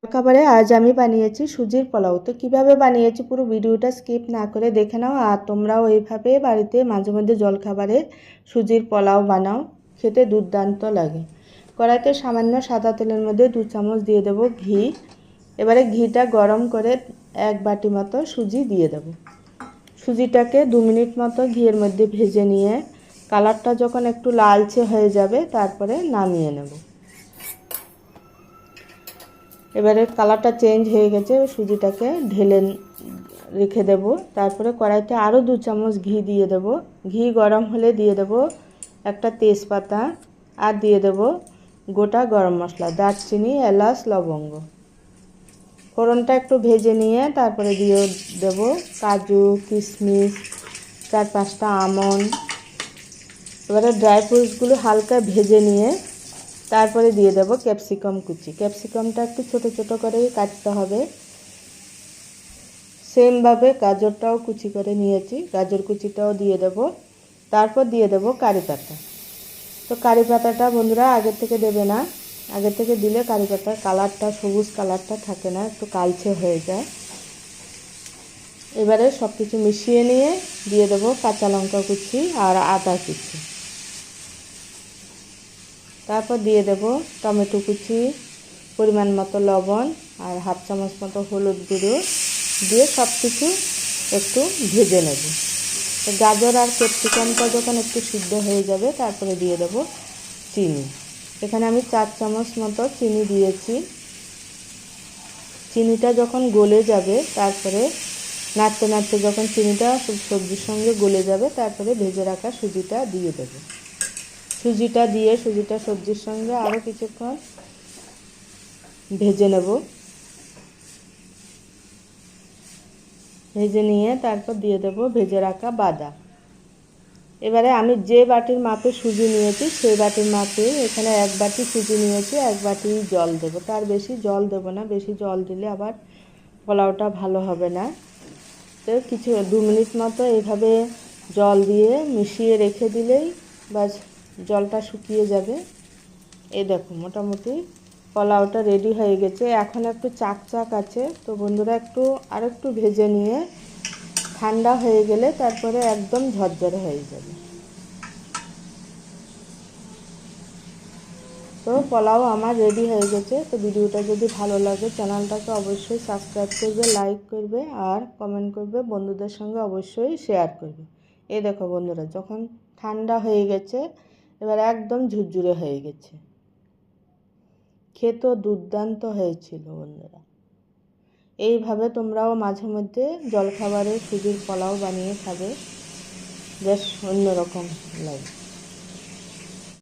খাবারে আজ আমি বানিয়েছি সুজির পোলাও। তো কিভাবে বানিয়েছি পুরো ভিডিওটা স্কিপ না করে দেখে নাও, আর তোমরাও এইভাবে বাড়িতে মাঝে মধ্যে জলখাবারে সুজির পোলাও বানাও, খেতে দুর্দান্ত লাগে। কড়াইতে সামান্য সাদা তেলের মধ্যে 2 চামচ দিয়ে দেব ঘি। এবারে ঘিটা গরম করে 1 বাটি মতো সুজি দিয়ে দেব। সুজিটাকে 2 মিনিট মতো ঘিয়ের মধ্যে ভেজে নিয়ে কালারটা যখন একটু লালচে হয়ে যাবে তারপরে নামিয়ে নেব। এবারে কালারটা চেঞ্জ হয়ে গেছে, সুজিটাকে ঢেলে রেখে দেব। তারপরে কড়াইতে আরও 2 চামচ ঘি দিয়ে দেব। ঘি গরম হলে দিয়ে দেব একটা তেজপাতা, আর দিয়ে দেব গোটা গরম মশলা, দারচিনি, এলাচ, লবঙ্গ। ফোড়নটা একটু ভেজে নিয়ে তারপরে দিয়ে দেব কাজু, কিশমিশ, 4-5টা আমন্ড। এবারে ড্রাই ফ্রুটসগুলো হালকা ভেজে নিয়ে তারপরে দিয়ে দেব ক্যাপসিকাম কুচি। ক্যাপসিকামটা একটু ছোট ছোট করে কাটতে হবে। সেমভাবে গাজরটাও কুচি করে নিয়েছি, গাজর কুচিটাও দিয়ে দেব। তারপর দিয়ে দেব কারি পাতা। তো কারি পাতাটা বন্ধুরা আগের থেকে দেবে না, আগের থেকে দিলে কারি পাতার কালারটা, সবুজ কালারটা থাকে না, একটু কালচে হয়ে যায়। এবারে সব কিছু মিশিয়ে নিয়ে দিয়ে দেব কাঁচা লঙ্কা কুচি আর আদা কুচি। তারপর দিয়ে দেব টমেটো কুচি, পরিমাণ মতো লবণ আর 1/2 চামচ মতো হলুদ গুঁড়ো দিয়ে সব কিছু একটু ভেজে নেব। তো গাজর আর ক্যাপসিকামটা যখন একটু সিদ্ধ হয়ে যাবে তারপরে দিয়ে দেব চিনি। এখানে আমি 4 চামচ মতো চিনি দিয়েছি। চিনিটা যখন গলে যাবে তারপরে নাড়তে নাড়তে যখন চিনিটা সবজির সঙ্গে গলে যাবে তারপরে ভেজে রাখা সুজিটা দিয়ে দেব। সুজিটা দিয়ে সুজিটা সবজির সঙ্গে আরও কিছুক্ষণ ভেজে নেব। ভেজে নিয়ে তারপর দিয়ে দেব ভেজে রাখা বাদাম। এবারে আমি যে বাটির মাপে সুজি নিয়েছি সেই বাটির মাপে এখানে 1 বাটি সুজি নিয়েছি, 1 বাটি জল দেব। তার বেশি জল দেব না, বেশি জল দিলে আবার পোলাওটা ভালো হবে না। তো 2 মিনিট মতো এইভাবে জল দিয়ে মিশিয়ে রেখে দিলেই বাস জলটা শুকিয়ে যাবে। এই দেখো মোটামুটি পোলাওটা রেডি হয়ে গেছে। এখন একটু চাক আছে, তো বন্ধুরা আরেকটু ভেজে নিয়ে ঠান্ডা হয়ে গেলে তারপরে একদম ঝরঝরে হয়ে যাবে। তো পোলাও আমার রেডি হয়ে গেছে। তো ভিডিওটা যদি ভালো লাগে চ্যানেলটাকে অবশ্যই সাবস্ক্রাইব করবে, লাইক করবে আর কমেন্ট করবে, বন্ধুদের সঙ্গে অবশ্যই শেয়ার করবে। এই দেখো বন্ধুরা যখন ঠান্ডা হয়ে গেছে এবার একদম ঝুরঝুরে হয়ে গেছে। খেতে দুর্দান্ত হয়েছিল বন্ধুরা। এইভাবে তোমরাও মাঝে মধ্যে জলখাবারে সুজির পোলাও বানিয়ে খাবে, বেশ অন্যরকম লাগে।